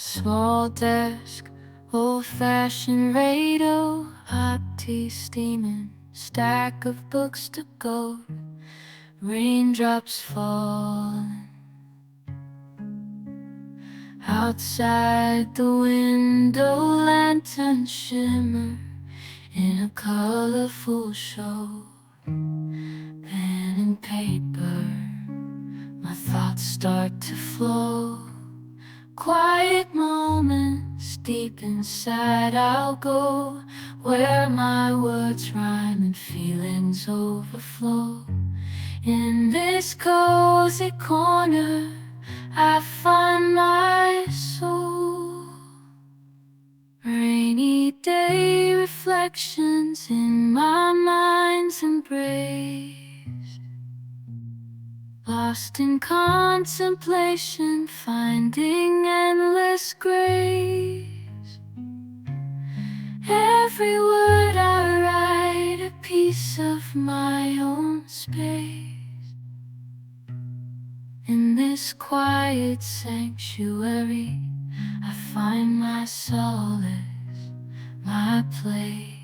Small desk, old-fashioned radio, hot tea steaming, stack of books to go, raindrops falling. Outside the window, lanterns shimmer in a colorful show. Pen and paper, my thoughts start to flow. Quiet moments deep inside, I'll go where my words rhyme and feelings overflow. In this cozy corner, I find my soul. Rainy day reflections in my mind's embrace. Lost in contemplation, finding endless grace. Every word I write, a piece of my own space. In this quiet sanctuary, I find my solace, my place.